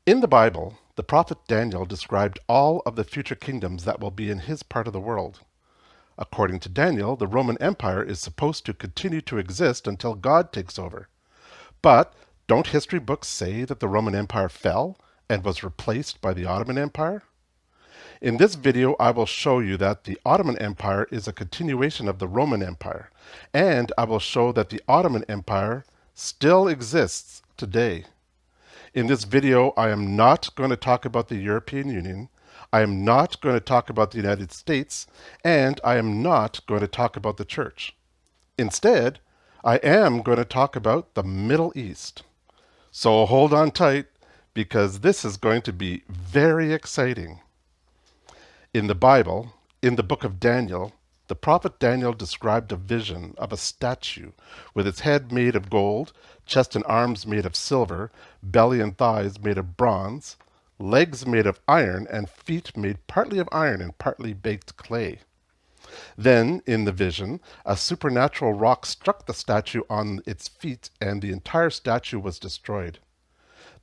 In the Bible, the prophet Daniel described all of the future kingdoms that will be in his part of the world. According to Daniel, the Roman Empire is supposed to continue to exist until God takes over. But don't history books say that the Roman Empire fell and was replaced by the Ottoman Empire? In this video, I will show you that the Ottoman Empire is a continuation of the Roman Empire, and I will show that the Ottoman Empire still exists today. In this video, I am not going to talk about the European Union, I am not going to talk about the United States, and I am not going to talk about the church. Instead, I am going to talk about the Middle East. So hold on tight, because this is going to be very exciting. In the Bible, in the book of Daniel, the prophet Daniel described a vision of a statue with its head made of gold, chest and arms made of silver, belly and thighs made of bronze, legs made of iron, and feet made partly of iron and partly baked clay. Then, in the vision, a supernatural rock struck the statue on its feet, and the entire statue was destroyed.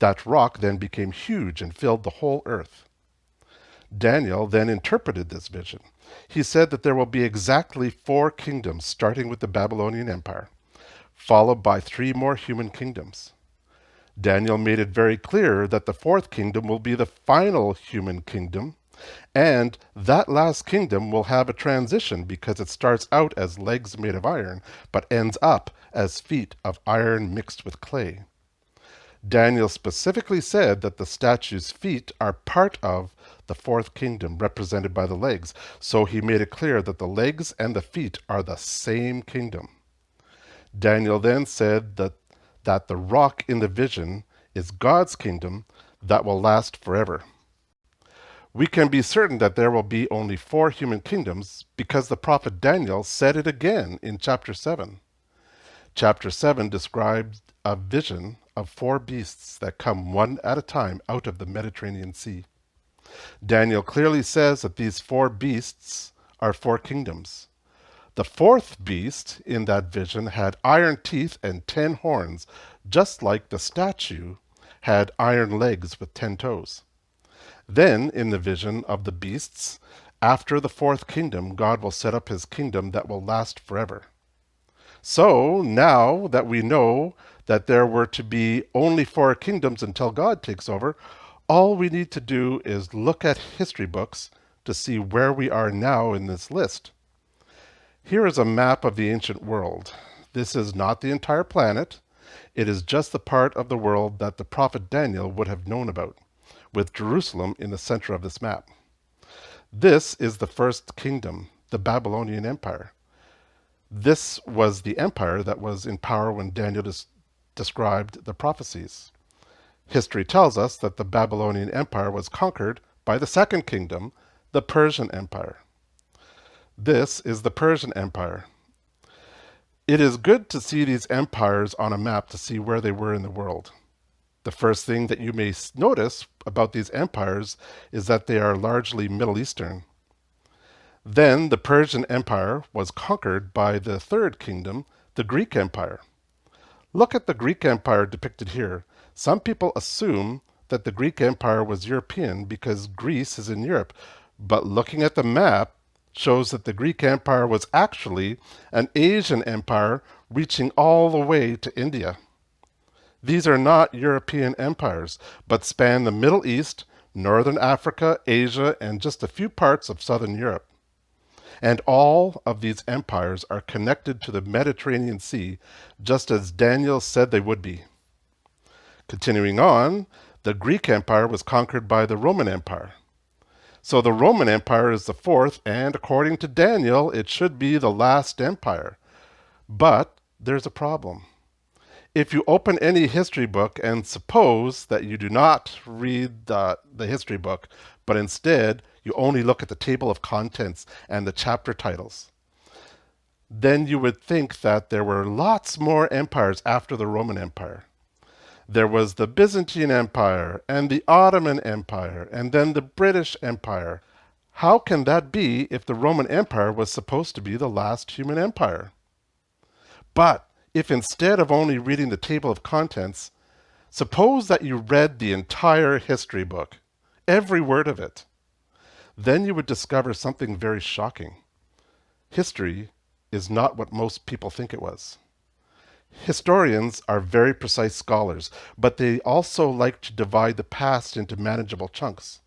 That rock then became huge and filled the whole earth. Daniel then interpreted this vision. He said that there will be exactly 4 kingdoms, starting with the Babylonian Empire, followed by 3 more human kingdoms. Daniel made it very clear that the 4th kingdom will be the final human kingdom, and that last kingdom will have a transition because it starts out as legs made of iron, but ends up as feet of iron mixed with clay. Daniel specifically said that the statue's feet are part of the 4th kingdom, represented by the legs, so he made it clear that the legs and the feet are the same kingdom. Daniel then said that the rock in the vision is God's kingdom that will last forever. We can be certain that there will be only 4 human kingdoms because the prophet Daniel said it again in chapter 7. Chapter 7 describes a vision of 4 beasts that come one at a time out of the Mediterranean Sea. Daniel clearly says that these 4 beasts are 4 kingdoms. The 4th beast in that vision had iron teeth and 10 horns, just like the statue had iron legs with 10 toes. Then, in the vision of the beasts, after the 4th kingdom, God will set up his kingdom that will last forever. So, now that we know that there were to be only 4 kingdoms until God takes over, all we need to do is look at history books to see where we are now in this list. Here is a map of the ancient world. This is not the entire planet. It is just the part of the world that the prophet Daniel would have known about, with Jerusalem in the center of this map. This is the 1st kingdom, the Babylonian Empire. This was the empire that was in power when Daniel described the prophecies. History tells us that the Babylonian Empire was conquered by the 2nd kingdom, the Persian Empire. This is the Persian Empire. It is good to see these empires on a map to see where they were in the world. The first thing that you may notice about these empires is that they are largely Middle Eastern. Then the Persian Empire was conquered by the 3rd kingdom, the Greek Empire. Look at the Greek Empire depicted here. Some people assume that the Greek Empire was European because Greece is in Europe, but looking at the map shows that the Greek Empire was actually an Asian empire reaching all the way to India. These are not European empires, but span the Middle East, Northern Africa, Asia, and just a few parts of Southern Europe. And all of these empires are connected to the Mediterranean Sea, just as Daniel said they would be. Continuing on, the Greek Empire was conquered by the Roman Empire. So the Roman Empire is the 4th, and according to Daniel, it should be the last empire. But there's a problem. If you open any history book and suppose that you do not read the history book, but instead you only look at the table of contents and the chapter titles, then you would think that there were lots more empires after the Roman Empire. There was the Byzantine Empire and the Ottoman Empire and then the British Empire. How can that be if the Roman Empire was supposed to be the last human empire? But if instead of only reading the table of contents, Suppose that you read the entire history book, every word of it. Then you would discover something very shocking. History is not what most people think it was. Historians are very precise scholars, but they also like to divide the past into manageable chunks.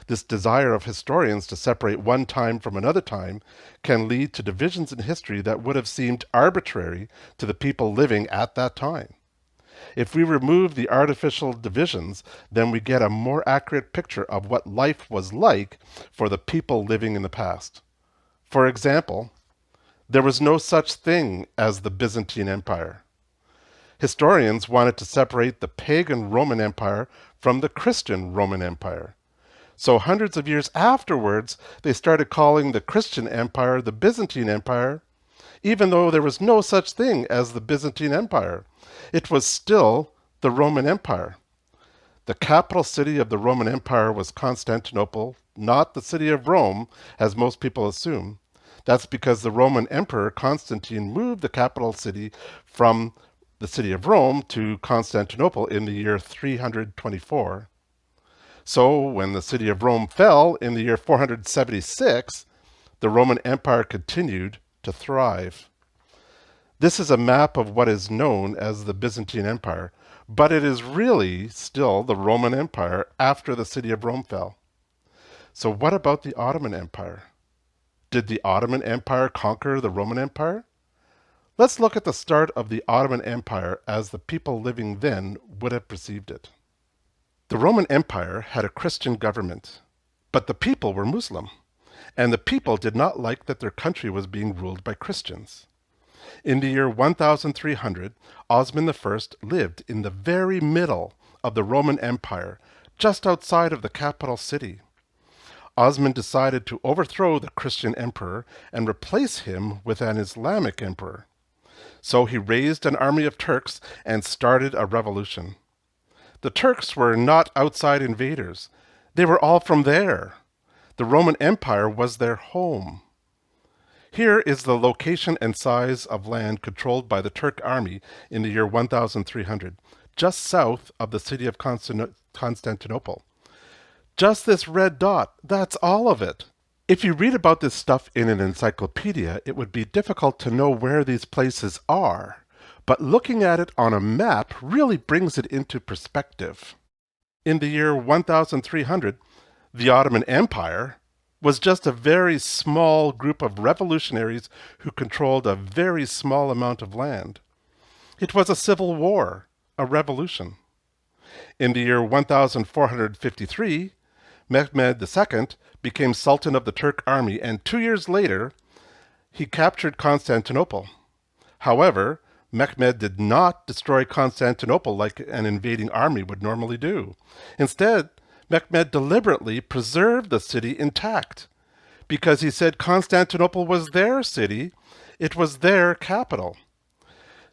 This desire of historians to separate one time from another time can lead to divisions in history that would have seemed arbitrary to the people living at that time. If we remove the artificial divisions, then we get a more accurate picture of what life was like for the people living in the past. For example, there was no such thing as the Byzantine Empire. Historians wanted to separate the pagan Roman Empire from the Christian Roman Empire. So hundreds of years afterwards, they started calling the Christian Empire the Byzantine Empire, even though there was no such thing as the Byzantine Empire. It was still the Roman Empire. The capital city of the Roman Empire was Constantinople, not the city of Rome, as most people assume. That's because the Roman Emperor Constantine moved the capital city from the city of Rome to Constantinople in the year 324. So when the city of Rome fell in the year 476, the Roman Empire continued to thrive. This is a map of what is known as the Byzantine Empire, but it is really still the Roman Empire after the city of Rome fell. So what about the Ottoman Empire? Did the Ottoman Empire conquer the Roman Empire? Let's look at the start of the Ottoman Empire as the people living then would have perceived it. The Roman Empire had a Christian government, but the people were Muslim, and the people did not like that their country was being ruled by Christians. In the year 1300, Osman I lived in the very middle of the Roman Empire, just outside of the capital city. Osman decided to overthrow the Christian emperor and replace him with an Islamic emperor. So he raised an army of Turks and started a revolution. The Turks were not outside invaders. They were all from there. The Roman Empire was their home. Here is the location and size of land controlled by the Turk army in the year 1300, just south of the city of Constantinople. Just this red dot, that's all of it. If you read about this stuff in an encyclopedia, it would be difficult to know where these places are. But looking at it on a map really brings it into perspective. In the year 1300, the Ottoman Empire was just a very small group of revolutionaries who controlled a very small amount of land. It was a civil war, a revolution. In the year 1453, Mehmed II became Sultan of the Turk army, and 2 years later, he captured Constantinople. However, Mehmed did not destroy Constantinople like an invading army would normally do. Instead, Mehmed deliberately preserved the city intact because he said Constantinople was their city, it was their capital.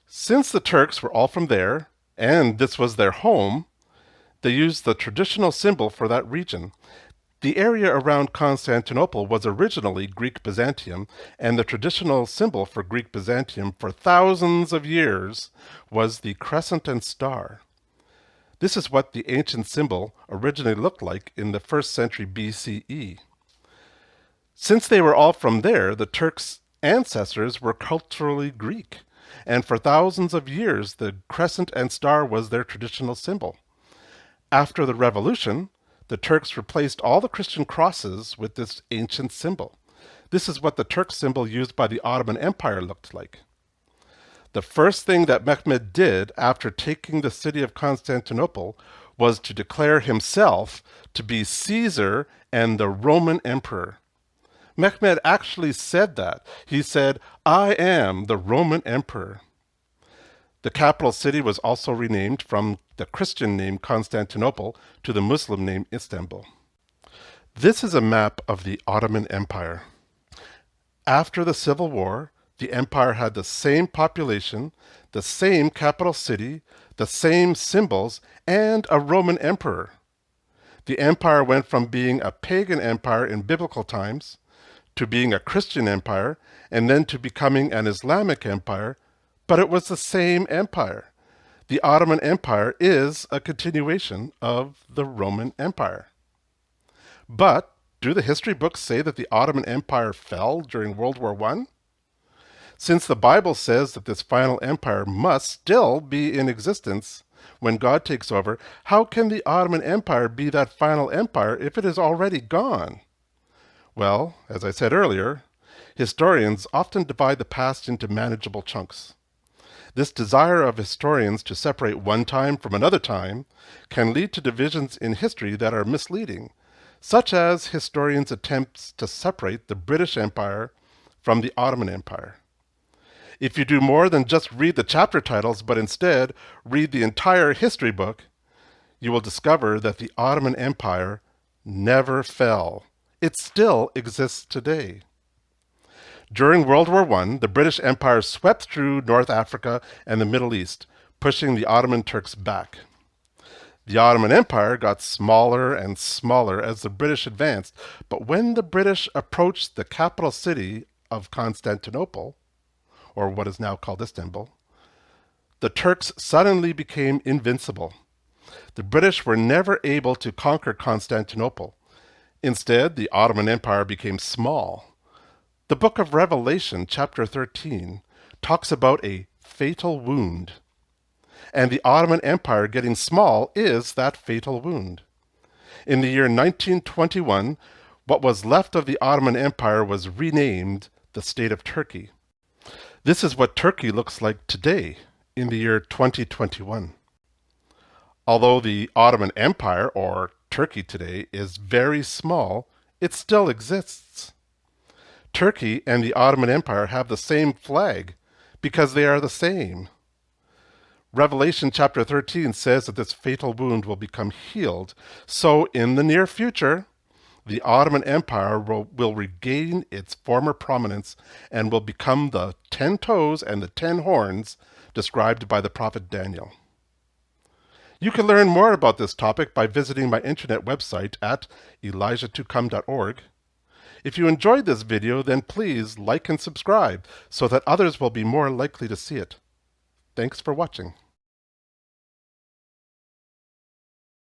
Since the Turks were all from there, and this was their home, they used the traditional symbol for that region. The area around Constantinople was originally Greek Byzantium, and the traditional symbol for Greek Byzantium for thousands of years was the crescent and star. This is what the ancient symbol originally looked like in the 1st century BCE. Since they were all from there, the Turks' ancestors were culturally Greek, and for thousands of years the crescent and star was their traditional symbol. After the revolution, the Turks replaced all the Christian crosses with this ancient symbol. This is what the Turk symbol used by the Ottoman Empire looked like. The first thing that Mehmed did after taking the city of Constantinople was to declare himself to be Caesar and the Roman Emperor. Mehmed actually said that. He said, "I am the Roman Emperor." The capital city was also renamed from the Christian name Constantinople to the Muslim name Istanbul. This is a map of the Ottoman Empire. After the Civil War, the empire had the same population, the same capital city, the same symbols, and a Roman emperor. The empire went from being a pagan empire in biblical times to being a Christian empire and then to becoming an Islamic empire, but it was the same empire. The Ottoman Empire is a continuation of the Roman Empire. But do the history books say that the Ottoman Empire fell during World War I? Since the Bible says that this final empire must still be in existence when God takes over, how can the Ottoman Empire be that final empire if it is already gone? Well, as I said earlier, historians often divide the past into manageable chunks. This desire of historians to separate one time from another time can lead to divisions in history that are misleading, such as historians' attempts to separate the British Empire from the Ottoman Empire. If you do more than just read the chapter titles, but instead read the entire history book, you will discover that the Ottoman Empire never fell. It still exists today. During World War I, the British Empire swept through North Africa and the Middle East, pushing the Ottoman Turks back. The Ottoman Empire got smaller and smaller as the British advanced, but when the British approached the capital city of Constantinople, or what is now called Istanbul, the Turks suddenly became invincible. The British were never able to conquer Constantinople. Instead, the Ottoman Empire became small. The book of Revelation, chapter 13, talks about a fatal wound. And the Ottoman Empire getting small is that fatal wound. In the year 1921, what was left of the Ottoman Empire was renamed the State of Turkey. This is what Turkey looks like today, in the year 2021. Although the Ottoman Empire, or Turkey today, is very small, it still exists. Turkey and the Ottoman Empire have the same flag because they are the same. Revelation chapter 13 says that this fatal wound will become healed. So in the near future, the Ottoman Empire will regain its former prominence and will become the 10 toes and the 10 horns described by the prophet Daniel. You can learn more about this topic by visiting my internet website at elijah2come.org. If you enjoyed this video, then please like and subscribe so that others will be more likely to see it. Thanks for watching.